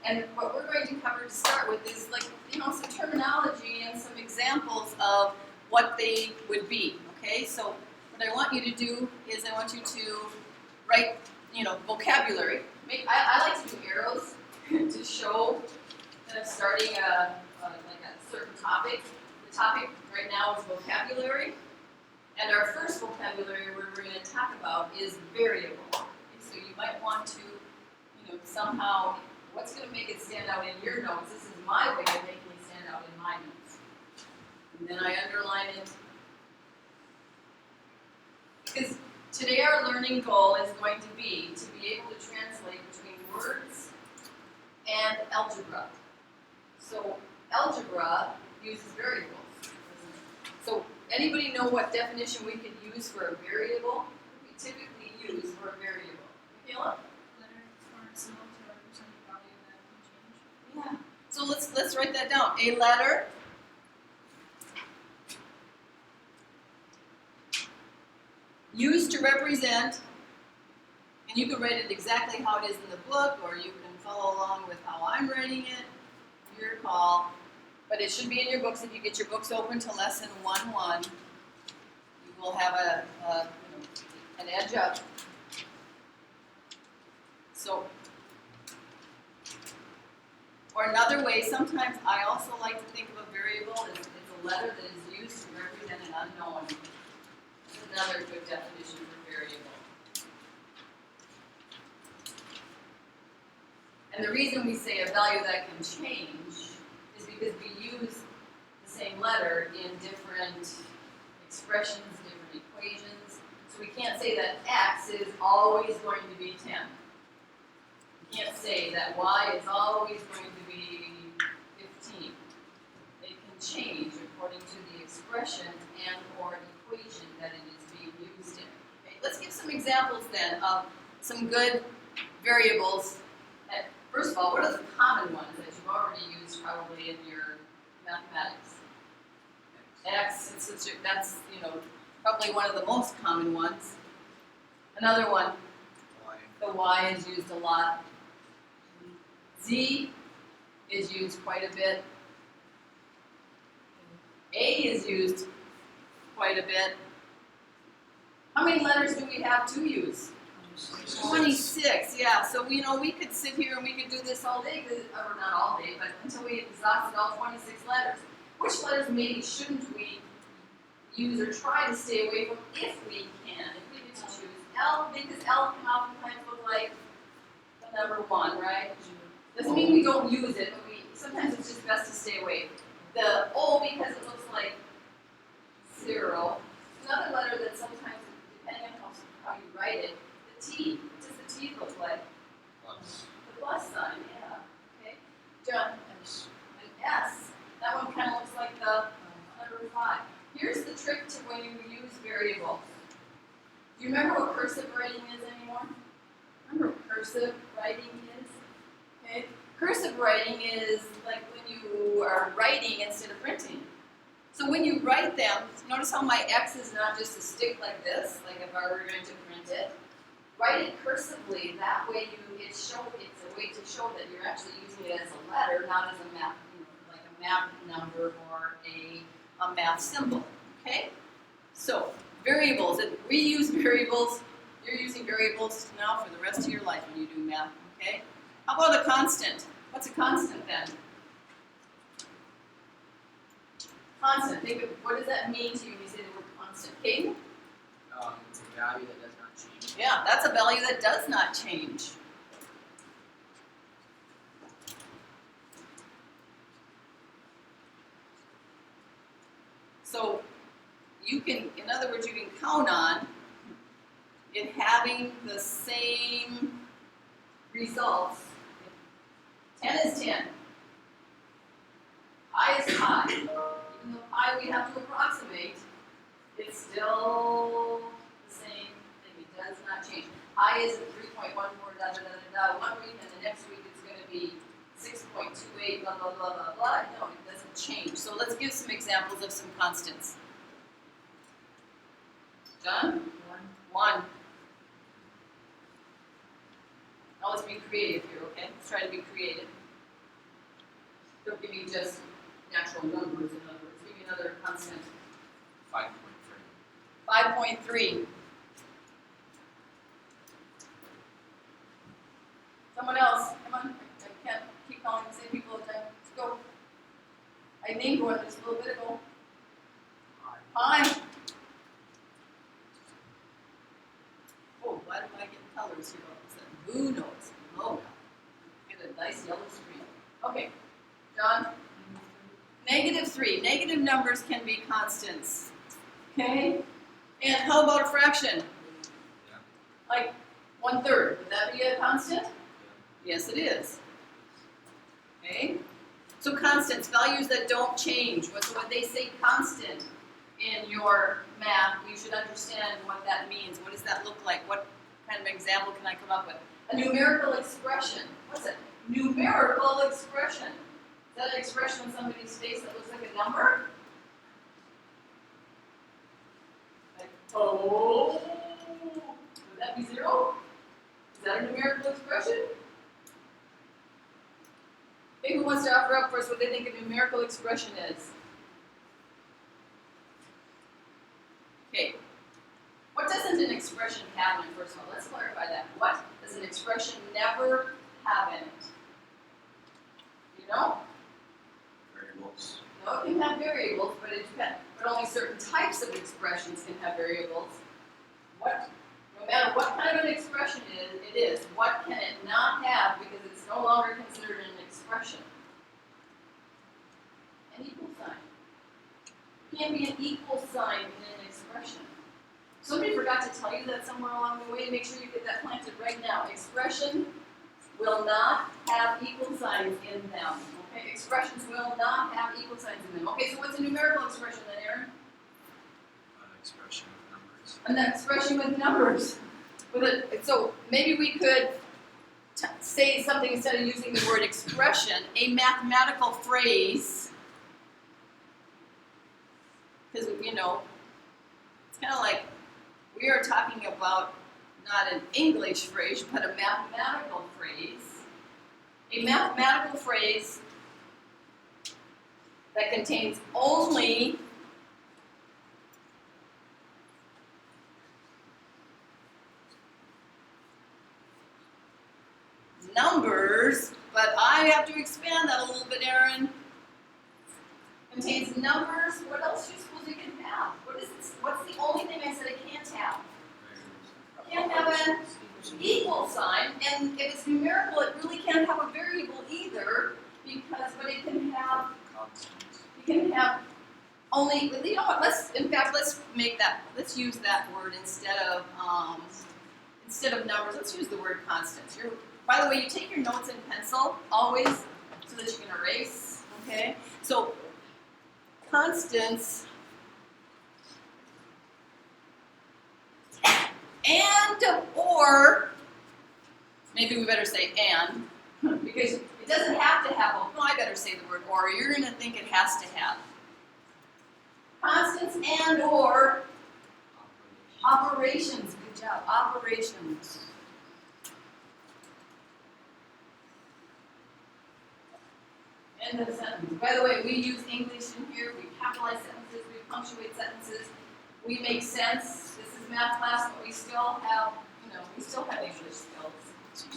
And what we're going to cover to start with is some terminology and some examples of what they would be, okay? So what I want you to do is I want you to write, vocabulary. I like to do arrows to show that I'm starting a certain topic. The topic right now is vocabulary. And our first vocabulary word we're going to talk about is variable. Okay, so you might want to, somehow, what's going to make it stand out in your notes? This is my way of making it stand out in my notes. And then I underline it. Because today our learning goal is going to be able to translate between words and algebra. So algebra uses variables. So anybody know what definition we could use for a variable? We typically use for a variable. Michaela? Letter or symbol to represent a value that can change. Yeah. So let's write that down. A letter used to represent, and you can write it exactly how it is in the book, or you can follow along with how I'm writing it. Your call. But it should be in your books. If you get your books open to lesson 1.1, you will have an edge up. So, or another way, sometimes I also like to think of a variable as it's a letter that is used to represent an unknown. That's another good definition for variable. And the reason we say a value that can change is because we use the same letter in different expressions, different equations. So we can't say that x is always going to be 10. We can't say that y is always going to be 15. It can change according to the expression and or equation that it is being used in. Okay, let's give some examples then of some good variables. First of all, what are the common ones that you've already used probably in your mathematics? X, that's probably one of the most common ones. Another one, Y. the Y is used a lot. Z is used quite a bit. A is used quite a bit. How many letters do we have to use? 26, yeah. So we could sit here and we could do this all day, or not all day, but until we exhausted all 26 letters. Which letters maybe shouldn't we use or try to stay away from if we can? If we get to choose L, because L can oftentimes look like the number 1, right? Doesn't mean we don't use it, but sometimes it's just best to stay away. The O, because it looks like 0. Another letter that sometimes, depending on how you write it, T. What does the T look like? Plus. The plus sign, yeah. Okay. John, an S. That one kind of looks like the number 5. Here's the trick to when you use variables. Do you remember what cursive writing is anymore? Remember what cursive writing is? Okay. Cursive writing is like when you are writing instead of printing. So when you write them, notice how my X is not just a stick like this, like if I were going to print it. Write it cursively. That way, it's a way to show that you're actually using it as a letter, not as a math, like a math number or a math symbol. Okay. So variables. And we use variables. You're using variables now for the rest of your life when you do math. Okay. How about a constant? What's a constant then? Constant. Think of what does that mean to you when you say the word constant? Caden? It's a value that does not change. Yeah, that's a value that does not change. So you can, in other words, you can count on it having the same results. 10 is 10. Pi is pi. Even though pi we have to approximate, it's still the same thing. It does not change. Pi is at 3.14, da da da da da. 1 week, and the next week it's going to be 6.28, blah, blah, blah, blah, blah. No, it doesn't change. So let's give some examples of some constants. John? 1. Now let's be creative here, okay? Let's try to be creative. Don't give me just natural numbers, in other words. Give me another constant. 5.3. 5.3. Someone else, come on. I can't keep calling the same people all the time. Let's go. I named one just a little bit ago. Pi. Oh, why do I get colors here all of a sudden? Who knows? Oh, get a nice yellow screen. Okay, John. -3. Negative numbers can be constants. Okay? And how about a fraction? Yeah. Like 1/3. Would that be a constant? Yes, it is. Okay? So constants, values that don't change. So when they say constant in your math, you should understand what that means. What does that look like? What kind of example can I come up with? A numerical expression. What's it? Numerical expression. Is that an expression on somebody's face that looks like a number? Like, oh, would that be 0? Is that a numerical expression? Okay, who wants to offer up for us what they think a numerical expression is? Okay. What doesn't an expression have in it, first of all? Let's clarify that. What does an expression never have in it? You know? Variables. No, it can have variables, but it depends. But only certain types of expressions can have variables. No matter what kind of an expression it is, what can it not have because it's no longer considered an expression? An equal sign. There can't be an equal sign in an expression. Somebody forgot to tell you that somewhere along the way. Make sure you get that planted right now. Expression will not have equal signs in them. Okay, expressions will not have equal signs in them. Okay, so what's a numerical expression then, Aaron? An expression of numbers. An expression with numbers. So maybe we could say something instead of using the word expression, a mathematical phrase. Because, you know, it's kind of like we are talking about not an English phrase, but a mathematical phrase. A mathematical phrase that contains only numbers, but I have to expand that a little bit, Aaron. Contains numbers. What else do you suppose it can have? What is it? What's the only thing I said it can't have? It can't have an equal sign, and if it's numerical, it really can't have a variable either, but it can have. It can have only. You know what? Let's use that word instead of numbers. Let's use the word constants. By the way, you take your notes in pencil always so that you can erase. Okay, so constants or maybe we better say and because it doesn't have to have. No, I better say the word or. You're going to think it has to have constants and or operations. Good job, operations. End of sentence. By the way, we use English in here. We capitalize sentences. We punctuate sentences. We make sense. This is math class, but we still have, English skills.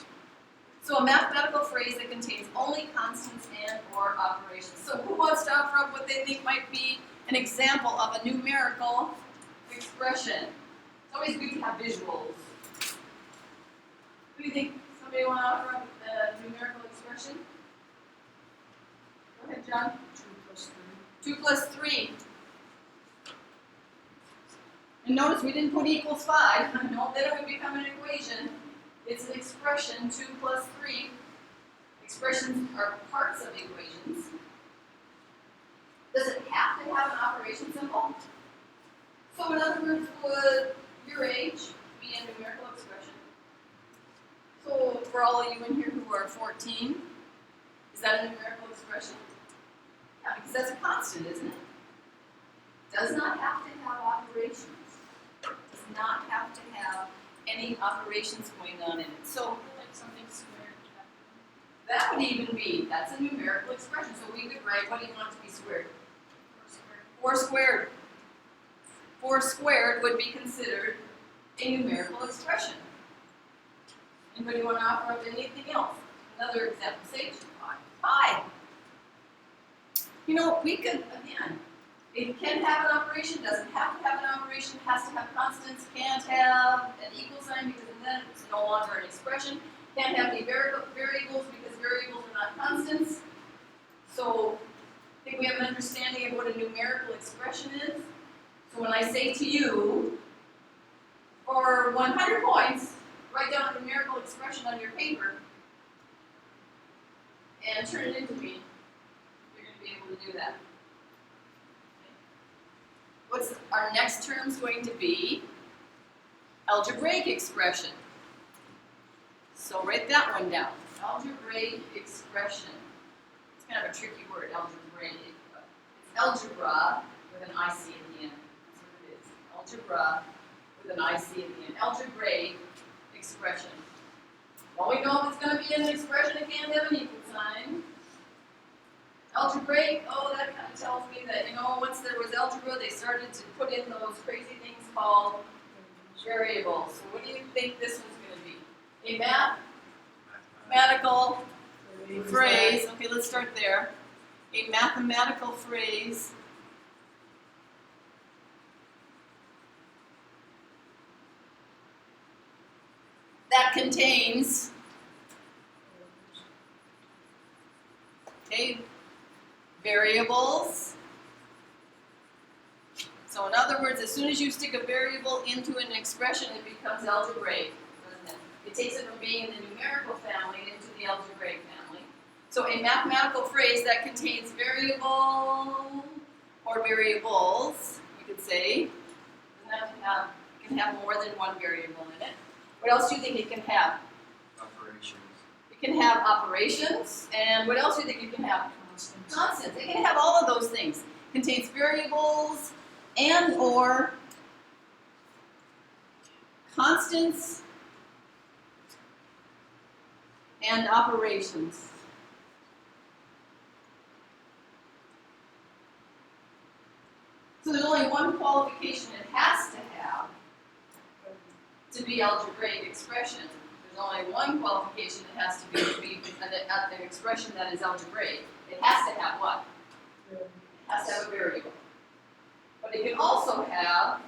So a mathematical phrase that contains only constants and or operations. So who wants to offer up what they think might be an example of a numerical expression? It's always good to have visuals. Who do you think? Somebody want to offer up a numerical expression? Go ahead, John. 2 plus 3. And notice we didn't put equals 5. No, then it would become an equation. It's an expression, 2 plus 3. Expressions are parts of equations. Does it have to have an operation symbol? So in other words, would your age be a numerical expression? So for all of you in here who are 14, is that a numerical expression? Yeah, because that's a constant, isn't it? Does not have to have operations. Does not have to have any operations going on in it. So Like something squared. that could even be, that's a numerical expression. So we could write, what do you want to be squared? 4 squared. 4 squared would be considered a numerical expression. Anybody want to offer up anything else? Another example, say pi. You know, we could, again, it can have an operation, doesn't have to have an operation, has to have constants, can't have an equal sign because then it's no longer an expression, can't have any variables because variables are not constants. So I think we have an understanding of what a numerical expression is. So when I say to you, for 100 points, write down a numerical expression on your paper and turn it into me, you're going to be able to do that. What's our next term's going to be? Algebraic expression. So write that one down. Algebraic expression. It's kind of a tricky word, algebraic, but it's algebra with an IC at the end. That's what it is. Algebra with an IC at the end. Algebraic expression. Well, we know if it's going to be an expression, it can't have an equal sign. Algebraic, oh, that kind of tells me that, you know, once there was algebra, they started to put in those crazy things called variables. So what do you think this one's going to be? A mathematical phrase. Okay, let's start there. A mathematical phrase that contains, okay, variables. So in other words, as soon as you stick a variable into an expression, it becomes algebraic, doesn't it? It takes it from being in the numerical family into the algebraic family. So a mathematical phrase that contains variable or variables, you could say, doesn't have to have, it can have more than one variable in it. What else do you think it can have? Operations. It can have operations, and what else do you think it can have? Constants. It can have all of those things. It contains variables and or constants and operations. So there's only one qualification it has to have to be algebraic expression. There's only one qualification it has to be an expression that is algebraic. It has to have what? It has to have a variable. But it can also have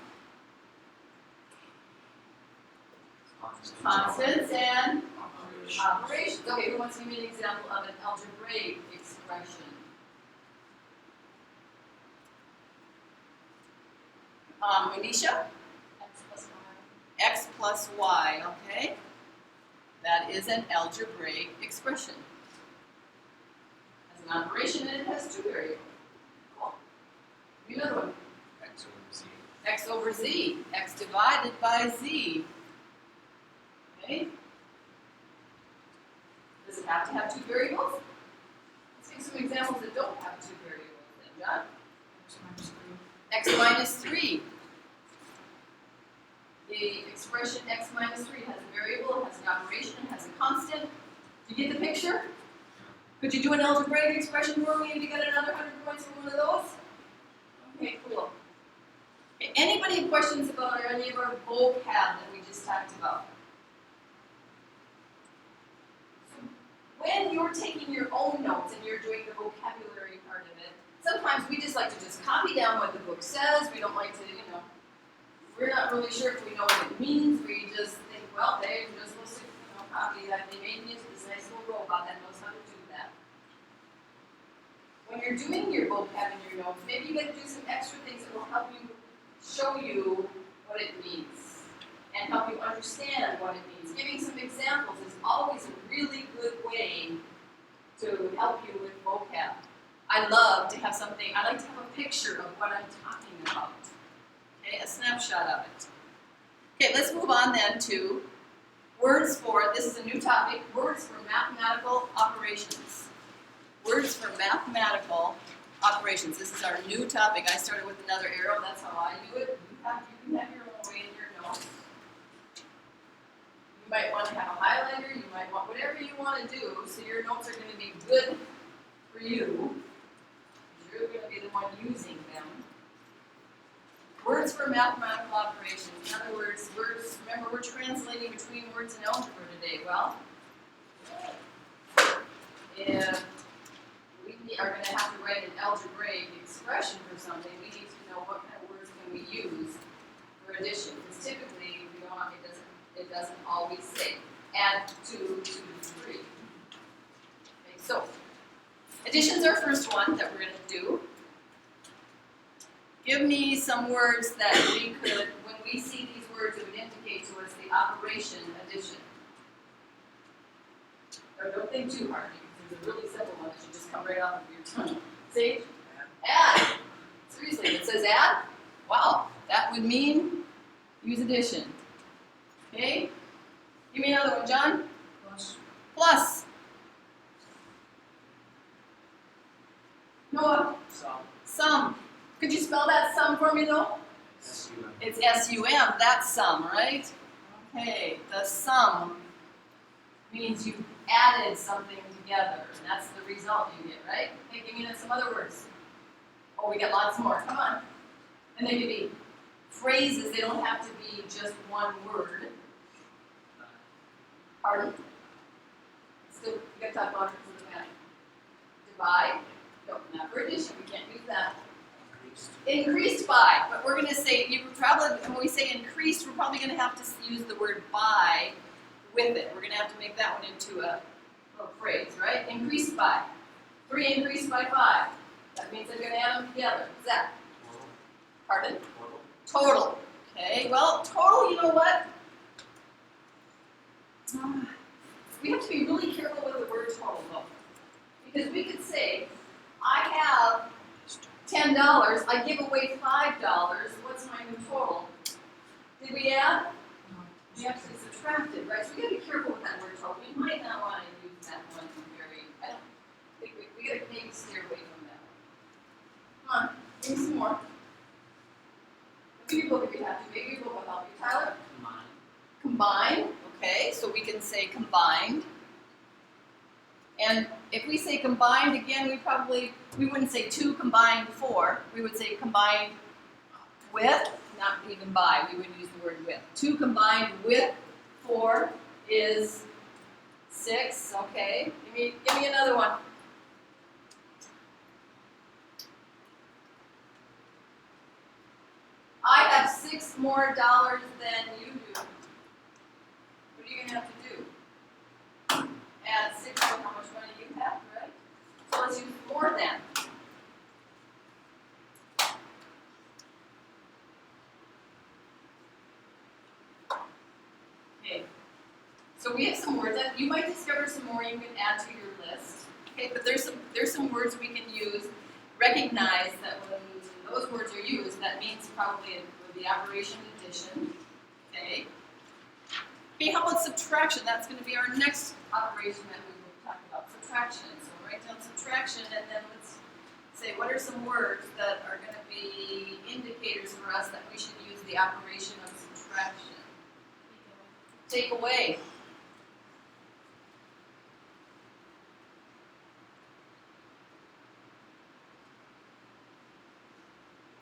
constants and operations. Okay, who wants to give me an example of an algebraic expression? Monisha? X plus y, okay? That is an algebraic expression. Has an operation and it has two variables. Cool. Give me another one. X over Z. X over z. X divided by z. Okay? Does it have to have two variables? Let's give some examples that don't have two variables then, John. X minus 3. The expression x minus 3 has a variable, it has an operation, it has a constant. Do you get the picture? Could you do an algebraic expression for me and you get another 100 points for one of those? Okay, cool. Okay, anybody have questions about any of our vocab that we just talked about? So when you're taking your own notes and you're doing the vocabulary part of it, sometimes we just like to just copy down what the book says. We don't like to, we're not really sure if we know what it means. We just think, well, they're just supposed to, copy that. They made me into this nice little robot that knows how to do that. When you're doing your vocab in your notes, maybe you get to do some extra things that will help you show you what it means and help you understand what it means. Giving some examples is always a really good way to help you with vocab. I love to have something, I like to have a picture of what I'm talking about. Okay, a snapshot of it. Okay, let's move on then to words for, this is a new topic, words for mathematical operations. Words for mathematical operations. This is our new topic. I started with another arrow, that's how I do it. You can have your own way in your notes. You might want to have a highlighter, you might want whatever you want to do, so your notes are going to be good for you. You're going to be the one using them. Words for mathematical operations. In other words, remember we're translating between words in algebra today. Well, if we are going to have to write an algebraic expression for something, we need to know what kind of words can we use for addition. Because typically, it doesn't always say add 2 to 3. Okay, so addition's our first one that we're going to do. Give me some words that we could, when we see these words, it would indicate to us the operation addition. Or don't think too hard, because there's a really simple one that should just come right off of your tongue. See? Add. Seriously, it says add? Wow, that would mean use addition. Okay? Give me another one, John. Plus. Plus. Noah. Sum. Could you spell that sum for me though? S-U-M. It's S-U-M, that's sum, right? Okay, the sum means you added something together, and that's the result you get, right? Okay, give me some other words. Oh, we got lots more, come on. And they could be phrases, they don't have to be just one word. Pardon? Still, we gotta talk about it for the math. Divide? No, not for addition, we can't use that. Increased by, but we're going to say, when we say increased, we're probably going to have to use the word by with it. We're going to have to make that one into a little phrase, right? Increased by. 3 increased by 5. That means I'm going to add them together. What's that? Total. Pardon? Total. Total. Okay, well, total, you know what? We have to be really careful with the word total, though. Because we could say, I have $10, I give away $5, what's my new total? Did we add? We actually subtracted, right? So we gotta be careful with that word total. We might not want to use that one very, I don't think we gotta maybe steer away from that one. Come on, give me some more. Look at your book if you have to. Maybe your book will help you. Tyler? Combine. Okay, so we can say combined. And if we say combined, again, we wouldn't say 2 combined 4. We would say combined with, not even by. We would use the word with. 2 combined with 4 is 6. Okay, give me another one. I have $6 more than you do. What are you going to have to do? Add 6 to how much money you have, right? So let's use more than. Okay. So we have some words that you might discover some more you can add to your list. Okay, but there's some words we can use. Recognize that when those words are used, that means probably the operation addition. Okay. Okay, how about subtraction? That's going to be our next operation that we will talk about, subtraction. So write down subtraction, and then let's say what are some words that are going to be indicators for us that we should use the operation of subtraction. Take away.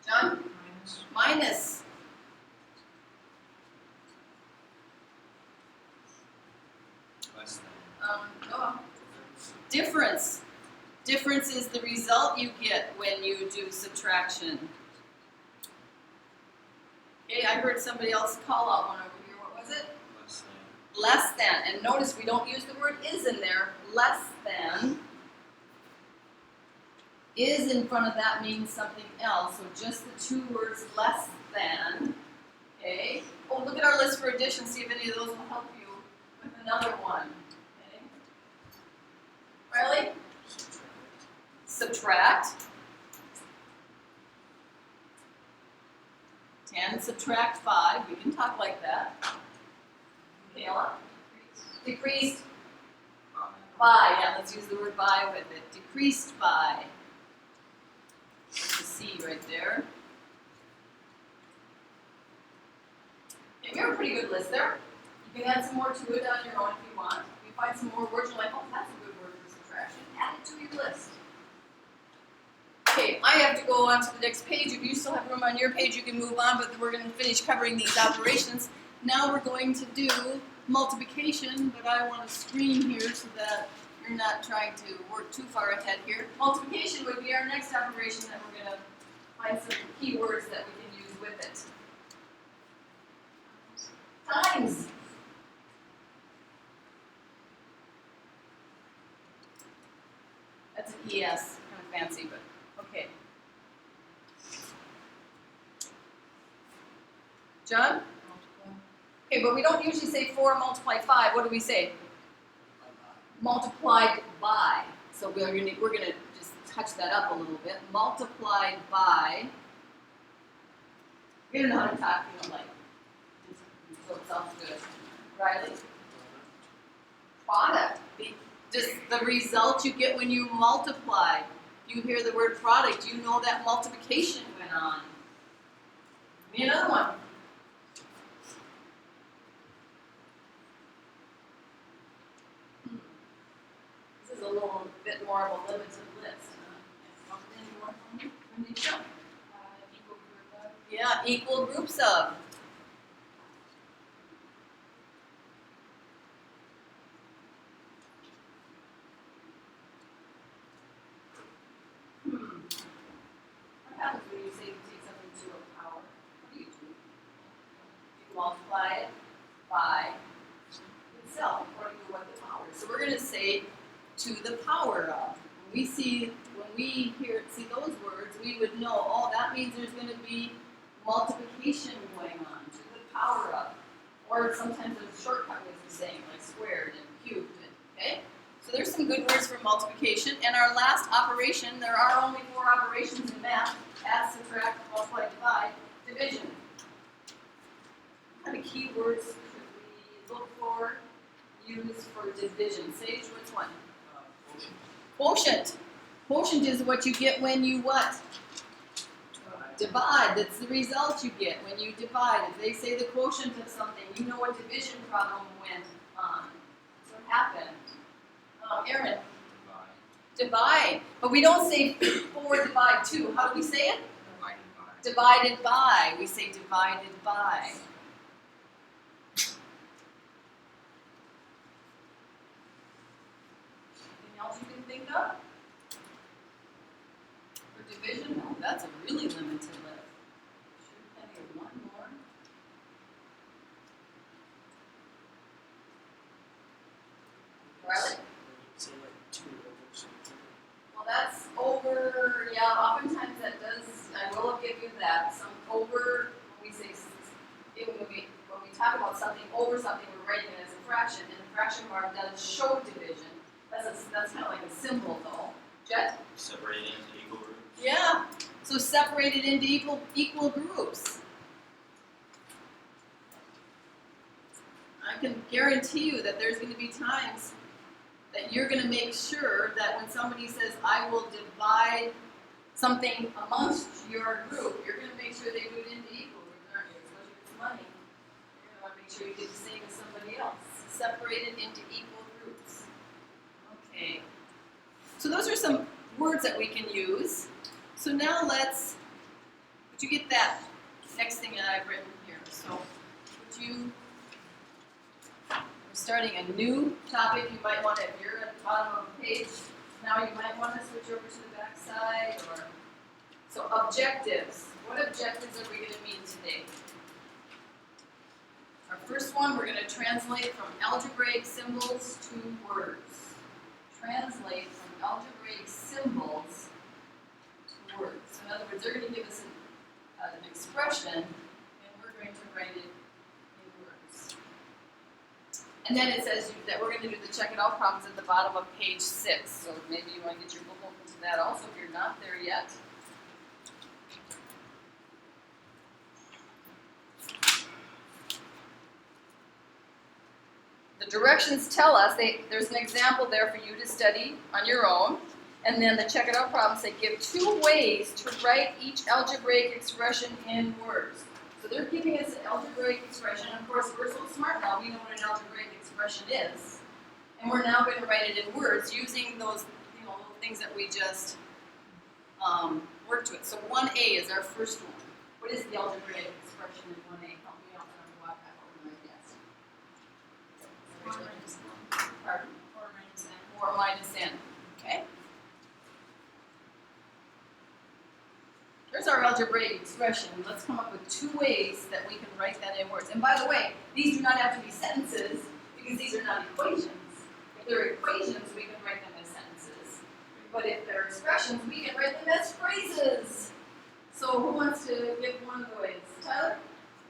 John? Minus. Less than. Noah. Difference. Difference is the result you get when you do subtraction. Okay, I heard somebody else call out one over here. What was it? Less than. Less than. And notice we don't use the word is in there. Less than. Is in front of that means something else. So just the 2 words less than. Okay. Oh, look at our list for addition. See if any of those will help you with another one. Okay. Riley? Subtract. 10 subtract 5. We can talk like that. Kayla? Decreased by. Yeah, let's use the word by with it. Decreased by. There's the C right there. Okay, we have a pretty good list there. You You can add some more to it on your own if you want. If you find some more words, you're like, oh, that's a good word for subtraction, add it to your list. Okay, I have to go on to the next page. If you still have room on your page, you can move on, but we're going to finish covering these operations. Now we're going to do multiplication, but I want to screen here so that you're not trying to work too far ahead here. Multiplication would be our next operation that we're going to find some keywords that we can use with it. Times. That's an ES, kind of fancy, but okay. John? Okay, but we don't usually say 4 multiply 5. What do we say? Multiplied by. So we're gonna just touch that up a little bit. Multiplied by. You know how to talk, like, so it sounds good. Riley? Product. Just the result you get when you multiply. You hear the word product, you know that multiplication went on. Give me another one. This is a little bit more of a limited list. Any more from you? Anisha? Equal group of. Yeah, equal groups of. What happens when you say you take something to a power? What do? You multiply it by itself according to what the power is. So we're going to say to the power of. When we see those words, we would know, oh, that means there's going to be multiplication going on, to the power of. Or sometimes there's shortcut ways of saying, like squared and cubed. Okay? So there's some good words for multiplication. And our last operation, there are only 4 operations in math: add, subtract, multiply, divide, division. What kind of keywords should we look for, use for division? Sage, which one? Quotient. Quotient is what you get when you what? Divide. That's the result you get when you divide. If they say the quotient of something, you know what division problem went on. That's what happened. Aaron. Divide. But we don't say 4 divide 2. How do we say it? Divided by. We say divided by. Anything else you can think of? For division? Oh, that's a really limited list. Should have maybe one more. Riley? Say like 2 over something. Well, that's over, yeah, oftentimes that does, I will give you that. Some over, when we talk about something over something, we're writing it as a fraction, and the fraction bar does show division. That's kind of like a symbol, though. Jet? Separate into equal groups. Yeah. So separated into equal groups. I can guarantee you that there's going to be times that you're going to make sure that when somebody says, I will divide something amongst your group, you're going to make sure they do it into equal groups, aren't you? Especially if it's money. You're going to want to make sure you get the same as somebody else. Separated into equal groups. Okay. So those are some words that we can use. So now would you get that next thing that I've written here? So would you, we're starting a new topic. You might want to, if you're at the bottom of the page, now you might want to switch over to the back side. So objectives. What objectives are we going to meet today? Our first one, we're going to translate from algebraic symbols to words. Translate from algebraic symbols to words. So in other words, they're going to give us an expression, and we're going to write it in words. And then it says that we're going to do the check it out problems at the bottom of page 6. So maybe you want to get your book open to that also if you're not there yet. The directions tell us, there's an example there for you to study on your own, and then the check it out problems say give 2 ways to write each algebraic expression in words. So they're giving us an algebraic expression. Of course, we're so smart now, we know what an algebraic expression is. And we're now going to write it in words using those, little things that we just worked with. So 1a is our first one. What is the algebraic expression in 1a? Help me out when I walk back over my desk. 4 minus Pardon? 4 minus n. 4 minus n. Okay? There's our algebraic expression. Let's come up with 2 ways that we can write that in words. And by the way, these do not have to be sentences because these are not equations. If they're equations, we can write them as sentences. But if they're expressions, we can write them as phrases. So who wants to give one of the ways? Tyler?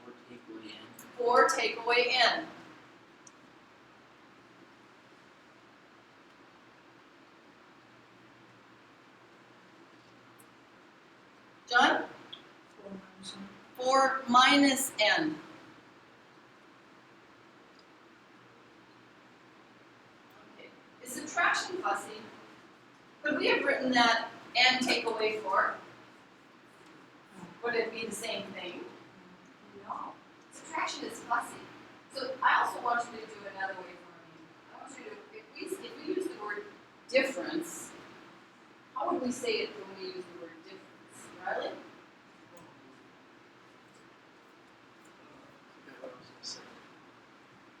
4 take away n. 4 take away n. John? 4 minus n. Okay. Is subtraction fussy? Could we have written that n take away 4? Would it be the same thing? No. Subtraction is fussy. So I also want you to do another way for me. I want you to, if we use the word difference, how would we say it when we use the word difference? Riley?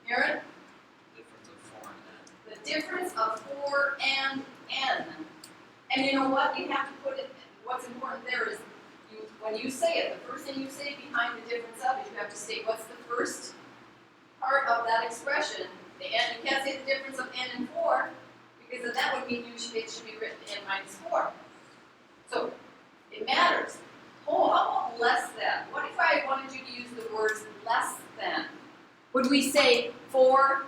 Aaron? Difference of 4 and n. The difference of 4 and n. And you know what? You have to put it, what's important there is, when you say it, the first thing you say behind the difference of it, you have to state what's the first part of that expression. The n, you can't say the difference of n and 4, because then that would mean it should be written n minus 4. So, it matters. Oh, how about less than? What if I wanted you to use the words less than? Would we say 4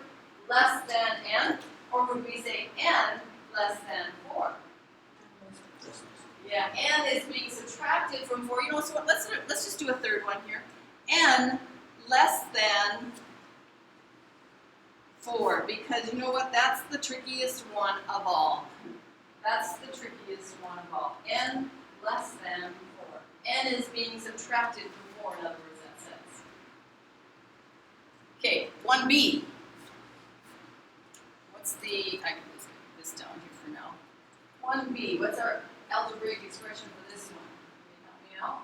less than n? Or would we say n less than 4? Yeah, n is being subtracted from 4. You know, so let's just do a third one here. N less than 4, because you know what? That's the trickiest one of all. That's the trickiest one of all. N less than 4. N is being subtracted from 4, in other words, that says. Okay, 1b. What's the, I can just put this down here for now. 1b, what's our algebraic expression for this one? Can you help me out?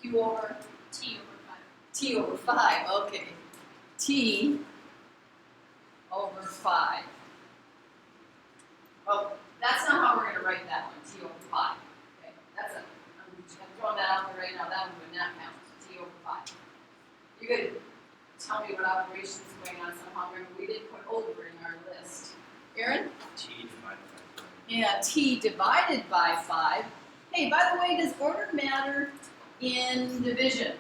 Q over T over 5. T over 5, okay. T over 5. Well, that's not how we're going to write that one, T over 5. Okay, I'm throwing that out there right now, that one would not count, T over 5. You could tell me what operations is going on somehow, remember we didn't put over in our list. Aaron? T divided by 5. Yeah, T divided by 5. Hey, by the way, does order matter in division?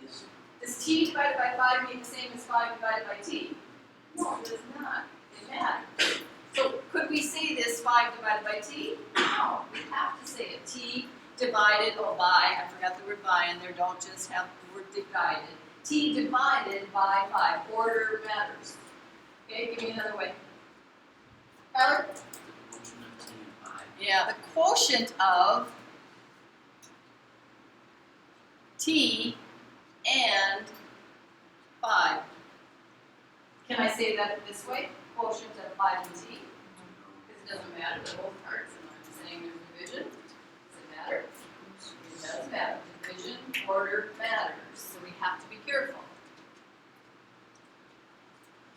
Yes. Does T divided by 5 mean the same as 5 divided by T? No, it does not. It matters. So could we say this 5 divided by T? No, we have to say it. T divided, by, I forgot the word by in there, don't just have the word divided. T divided by 5. Order matters. Okay, give me another way. Tyler? The quotient of T and 5. Yeah, the quotient of T and 5. Can I say that this way? Quotient of 5 and T? Because it doesn't matter, they're both parts, and I'm saying there's division. Does it matter? It does matter. Division, order matters, so we have to be careful.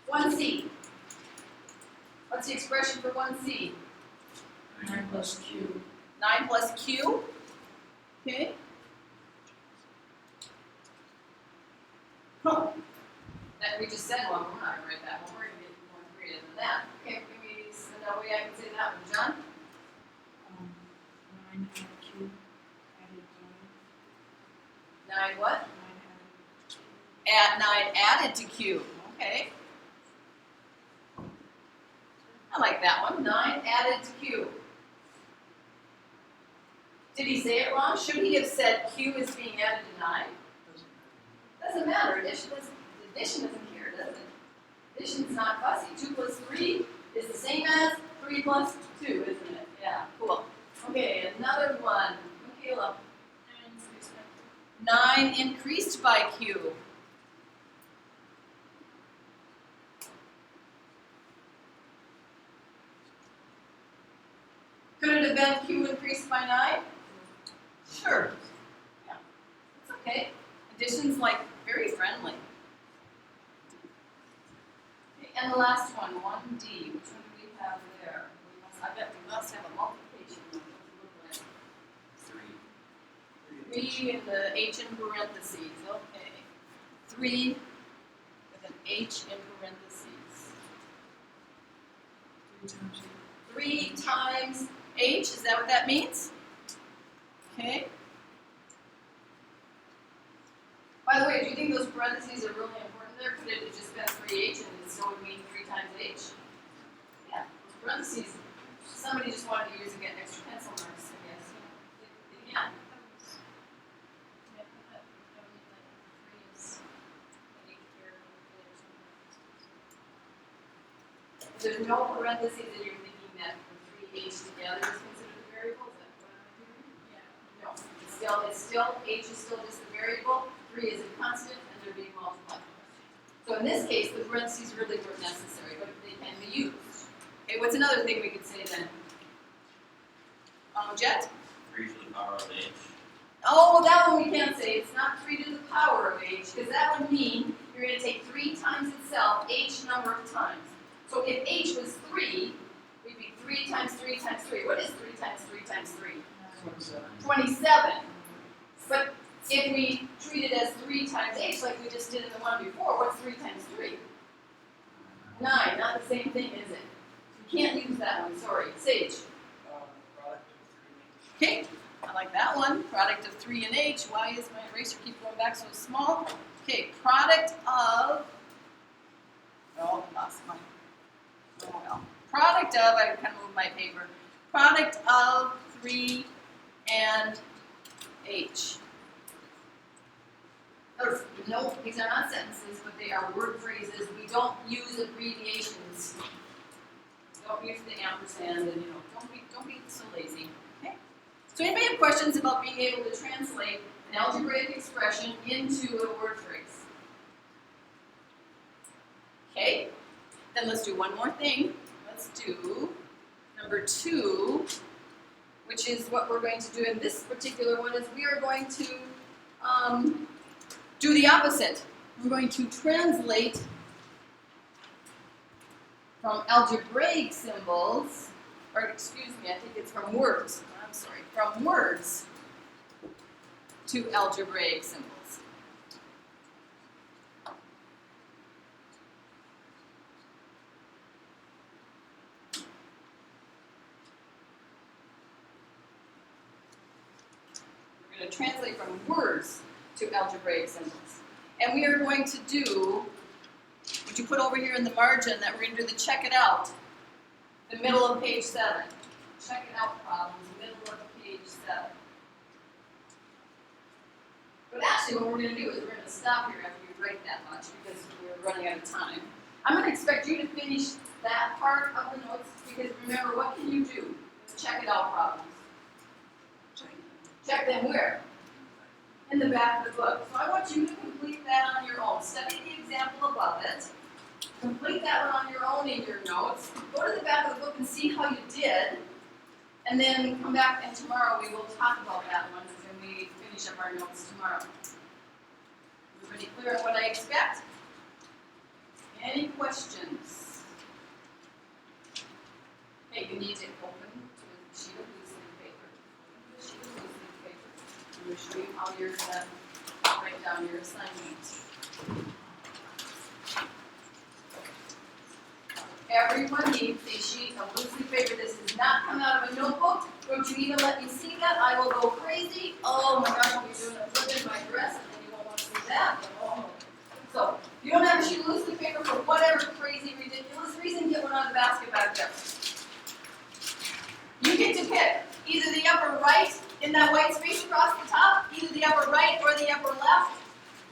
1C. What's the expression for 1C? 9 plus Q. 9 plus Q. Okay. Huh. That we just said one. We're not going to write that one. We're going to get more creative than that. Okay, give me another way I can say that one. John? 9 added Q added 9 what? 9 added 9 added to Q. Okay. I like that one. 9 added to Q. Did he say it wrong? Should he have said Q is being added to 9? Doesn't matter. Addition isn't here, does it? Addition's not fussy. 2 plus 3 is the same as 3 plus 2, isn't it? Yeah, cool. Okay, another one. Michaela. 9 is expected. 9 increased by Q. Could it have been Q increased by 9? Sure. Yeah, it's okay. Addition's like very friendly. Okay, and the last one, 1D. Which one do we have there? I bet we must have a multiplication one. What's it look like? 3. 3 in the H in parentheses. Okay. 3 with an H in parentheses. 3 times H, is that what that means? Okay. By the way, do you think those parentheses are really important there? Could it have just been 3H and it still would mean 3 times H? Yeah, those parentheses. Somebody just wanted to use and get extra pencil marks, I guess. Yeah. There's no parentheses and you're thinking that the 3H together is considered a variable? Is that what I'm hearing? Yeah. No, it's still, H is still just a variable, 3 is a constant, and they're being multiplied. So in this case, the parentheses really weren't necessary, but they can be used. Okay, what's another thing we could say then? Jet? 3 to the power of H. Oh, that one we can't say. It's not 3 to the power of H, because that would mean you're going to take 3 times itself, H number of times. So if H was 3, we'd be 3 times 3 times 3. What is 3 times 3 times 3? 27. But if we treat it as 3 times H, like we just did in the one before, what's 3 times 3? 9. Not the same thing, is it? You can't use that one. Sorry. Sage. Okay. I like that one. Product of 3 and H. Why is my eraser keep going back so small? Okay. Product of. Oh, I lost mine. Oh well. Product of, I kind of moved my paper. Product of 3 and H. No, these are not sentences, but they are word phrases. We don't use abbreviations. Don't use the ampersand, and don't be so lazy. Okay. So anybody have questions about being able to translate an algebraic expression into a word phrase? Okay. Then let's do one more thing. Let's do number 2, which is what we're going to do in this particular one, is we are going to do the opposite. We're going to translate from algebraic symbols, or excuse me, I think it's from words. I'm sorry, from words to algebraic symbols. We're going to translate from words to algebraic symbols. And we are going to do, would you put over here in the margin that we're going to do the check it out, the middle of page 7. Check it out problems, middle of page 7. But actually what we're going to do is we're going to stop here after you write that much because we're running out of time. I'm going to expect you to finish that part of the notes because remember, what can you do with check it out problems? Check them where? In the back of the book. So I want you to complete that on your own. Study the example above it. Complete that one on your own in your notes. Go to the back of the book and see how you did. And then come back and tomorrow we will talk about that one when we finish up our notes tomorrow. Everybody clear on what I expect? Any questions? Okay, you need to open to a sheet of loose leaf paper. Open to a sheet of loose leaf paper. I'm going to show you how you're going to write down your assignment. Everyone needs a sheet of loose leaf paper. This does not come out of a notebook. Don't you even let me see that. I will go crazy. Oh my gosh, you're doing a flip in my dress and then you won't want to see that. Oh. So, if you don't have a sheet of loose leaf paper for whatever crazy, ridiculous reason, get one out of the basket back there. You get to pick either the upper right in that white space across the top, either the upper right or the upper left.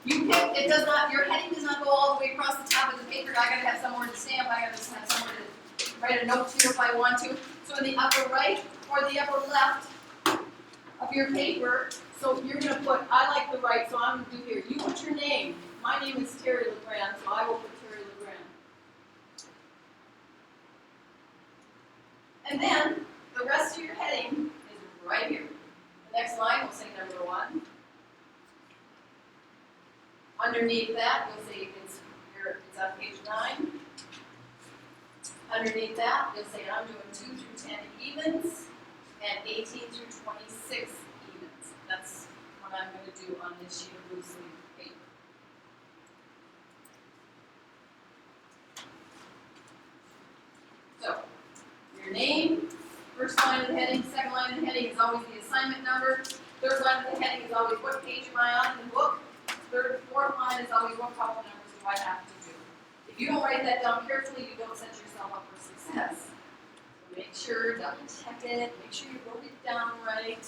You pick, it does not, your heading does not go all the way across the top of the paper. I gotta have somewhere to stamp, I gotta have somewhere to write a note to if I want to. So in the upper right or the upper left of your paper, So you're gonna put, I like the right, so I'm gonna do here, you put your name. My name is Terry LeGrand, so I will put Terry LeGrand. And then, the rest of your heading is right here. The next line will say number 1. Underneath that, you'll say it's on page 9. Underneath that, you'll say I'm doing 2 through 10 evens and 18 through 26 evens. That's what I'm going to do on this sheet of loose leaf paper. So, your name, first line of the heading, second line of the heading is always the assignment number. Third line of the heading is always what page am I on in the book. Third, fourth line is always what couple numbers do I have to do. If you don't write that down carefully, you don't set yourself up for success. So make sure, double check it, make sure you wrote it down right.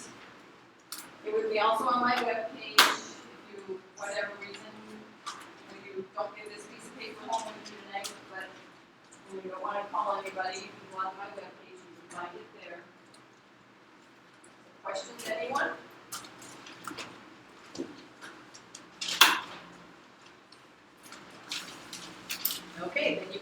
It would be also on my webpage if you, whatever reason, you don't get this piece of paper home with you tonight, but when you don't want to call anybody, you can go on my webpage, you can find it there. Questions, anyone? Okay, then you